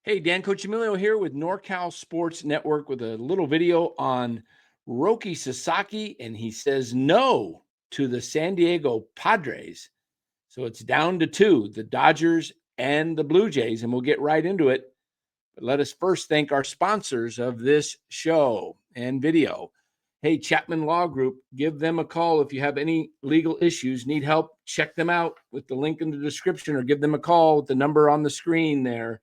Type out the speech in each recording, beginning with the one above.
Hey, Dan, Coach Emilio here with NorCal Sports Network with a little video on Roki Sasaki, and he says no to the San Diego Padres. So it's down to two, the Dodgers and the Blue Jays, and we'll get right into it. But let us first thank our sponsors of this show and video. Hey, Chapman Law Group, give them a call if you have any legal issues, need help, check them out with the link in the description or give them a call with the number on the screen there.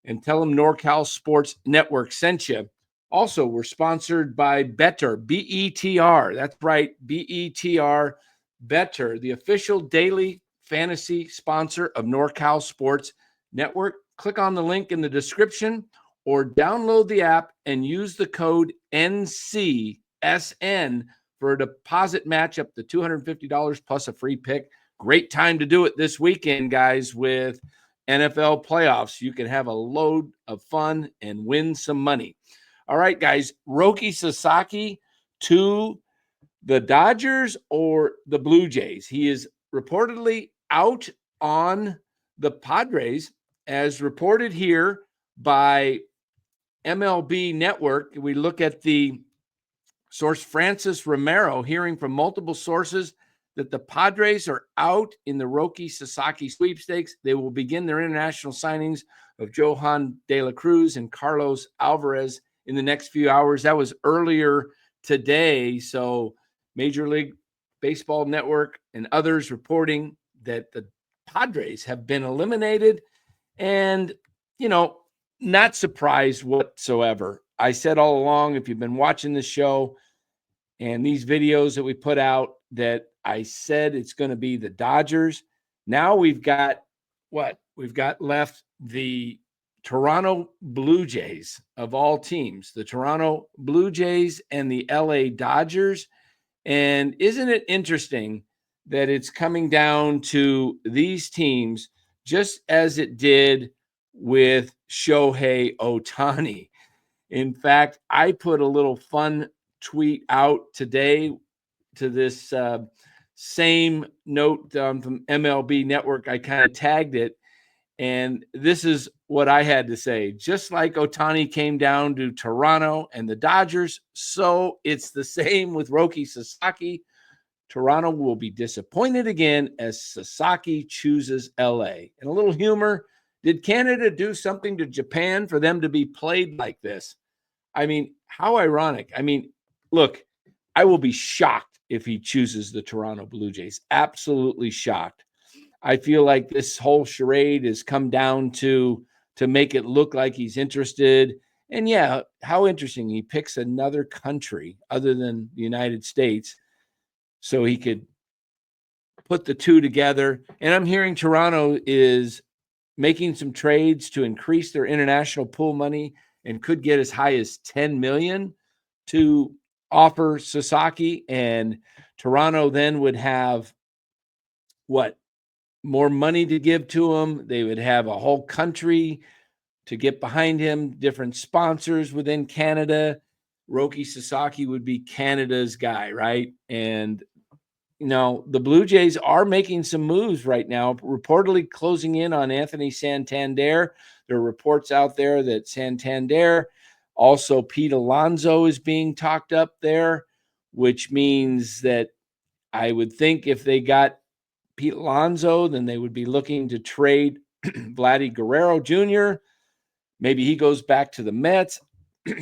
And tell them NorCal Sports Network sent you. Also, we're sponsored by Better, B-E-T-R. That's right, B-E-T-R, Better, the official daily fantasy sponsor of NorCal Sports Network. Click on the link in the description or download the app and use the code NCSN for a deposit match up to $250 plus a free pick. Great time to do it this weekend, guys, with NFL playoffs. You can have a load of fun and win some money. All right, guys, Roki Sasaki to the Dodgers or the Blue Jays. He is reportedly out on the Padres, as reported here by MLB Network. We look at the source Francis Romero, hearing from multiple sources that the Padres are out in the Roki Sasaki sweepstakes. They will begin their international signings of Johan De La Cruz and Carlos Alvarez in the next few hours. That was earlier today. So Major League Baseball Network and others reporting that the Padres have been eliminated, and, not surprised whatsoever. I said all along, if you've been watching this show and these videos that we put out, that I said it's going to be the Dodgers. Now we've got what? We've got left the Toronto Blue Jays of all teams, the Toronto Blue Jays and the LA Dodgers. And isn't it interesting that it's coming down to these teams just as it did with Shohei Ohtani? In fact, I put a little fun tweet out today to this same note from MLB Network. I kind of tagged it, and this is what I had to say. Just like Ohtani came down to Toronto and the Dodgers, so it's the same with Roki Sasaki. Toronto will be disappointed again as Sasaki chooses LA. And a little humor, did Canada do something to Japan for them to be played like this? I mean, how ironic. I mean, look, I will be shocked if he chooses the Toronto Blue Jays. Absolutely shocked. I feel like this whole charade has come down to make it look like he's interested. And yeah, how interesting. He picks another country other than the United States so he could put the two together. And I'm hearing Toronto is making some trades to increase their international pool money and could get as high as $10 million to offer Sasaki. And Toronto then would have more money to give to him. They would have a whole country to get behind him, different sponsors within Canada. Roki Sasaki would be Canada's guy, right? And the Blue Jays are making some moves right now, reportedly closing in on Anthony Santander. There are reports out there that Santander, also Pete Alonso, is being talked up there, which means that I would think if they got Pete Alonso, then they would be looking to trade Vladdy Guerrero Jr. Maybe he goes back to the Mets.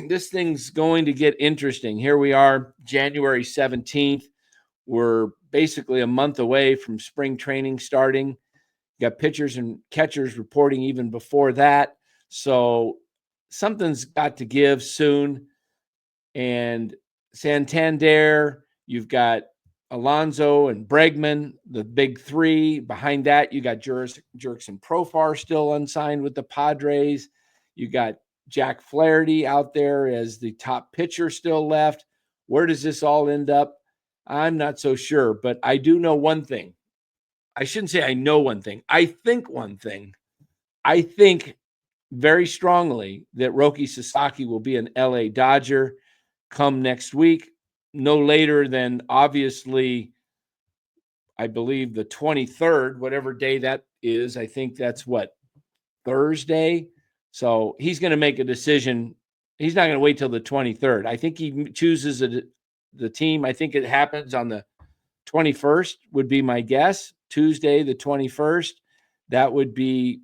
This thing's going to get interesting. Here we are, January 17th. We're basically a month away from spring training starting. You got pitchers and catchers reporting even before that. So something's got to give soon. And Santander, you've got Alonso and Bregman, the big three. Behind that, you got Jurickson Profar still unsigned with the Padres. You got Jack Flaherty out there as the top pitcher still left. Where does this all end up? I'm not so sure, but I do know one thing. I shouldn't say I know one thing. I think one thing. I think very strongly that Roki Sasaki will be an LA Dodger come next week, no later than obviously, I believe the 23rd, whatever day that is. I think that's Thursday. So he's going to make a decision. He's not going to wait till the 23rd. I think he chooses the team. I think it happens on the 21st would be my guess. Tuesday, the 21st. That would be,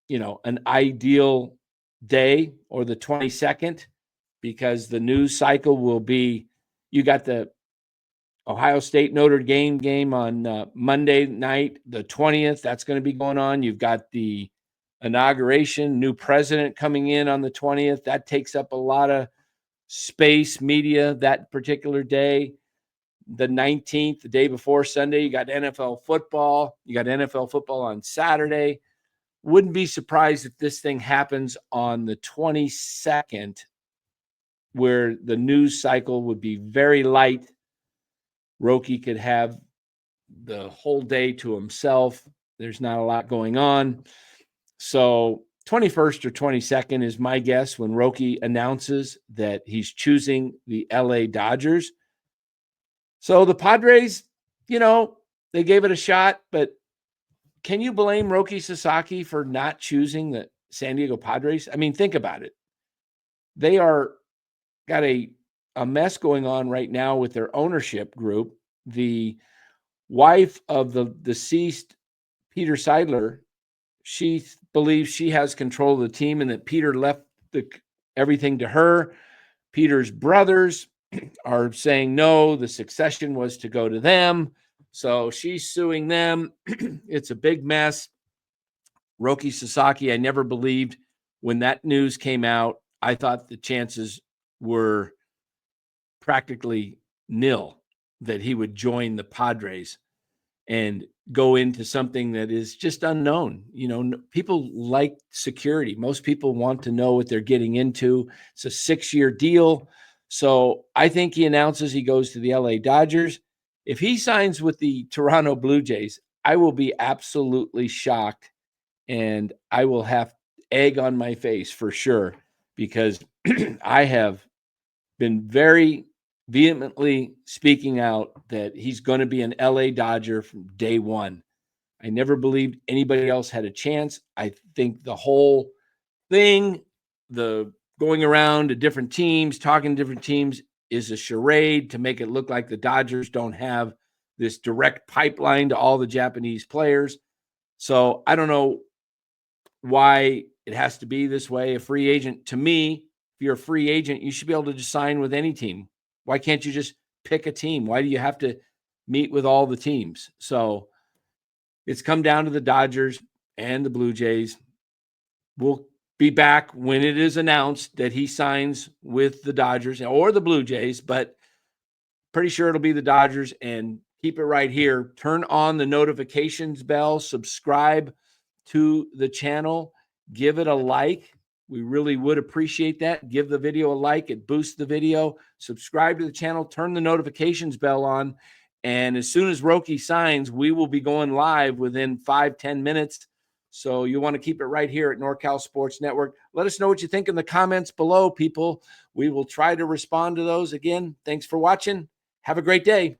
an ideal day, or the 22nd, because the news cycle will be, you got the Ohio State Notre Dame game on Monday night, the 20th. That's going to be going on. You've got the inauguration, new president coming in on the 20th. That takes up a lot of space, media that particular day. The 19th, the day before Sunday, you got NFL football. You got NFL football on Saturday. Wouldn't be surprised if this thing happens on the 22nd, where the news cycle would be very light. Roki could have the whole day to himself. There's not a lot going on. So 21st or 22nd is my guess when Roki announces that he's choosing the LA Dodgers. So the Padres, they gave it a shot, but can you blame Roki Sasaki for not choosing the San Diego Padres? I mean, think about it. They got a mess going on right now with their ownership group. The wife of the deceased Peter Seidler, she believes she has control of the team and that Peter left everything to her. Peter's brothers are saying no, the succession was to go to them. So she's suing them. It's a big mess. Roki Sasaki, I never believed when that news came out. I thought the chances were practically nil that he would join the Padres and go into something that is just unknown. People like security. Most people want to know what they're getting into. It's a 6-year deal. So I think he announces he goes to the LA Dodgers. If he signs with the Toronto Blue Jays, I will be absolutely shocked, and I will have egg on my face for sure, because I have been very vehemently speaking out that he's going to be an LA Dodger from day one. I never believed anybody else had a chance. I think the whole thing, the going around to different teams, talking to different teams, is a charade to make it look like the Dodgers don't have this direct pipeline to all the Japanese players. So I don't know why it has to be this way. A free agent, to me, if you're a free agent, you should be able to just sign with any team. Why can't you just pick a team? Why do you have to meet with all the teams? So it's come down to the Dodgers and the Blue Jays. We'll be back when it is announced that he signs with the Dodgers or the Blue Jays, but pretty sure it'll be the Dodgers. And keep it right here. Turn on the notifications bell, subscribe to the channel, give it a like. We really would appreciate that. Give the video a like. It boosts the video. Subscribe to the channel. Turn the notifications bell on. And as soon as Roki signs, we will be going live within 5-10 minutes. So you want to keep it right here at NorCal Sports Network. Let us know what you think in the comments below, people. We will try to respond to those. Again, thanks for watching. Have a great day.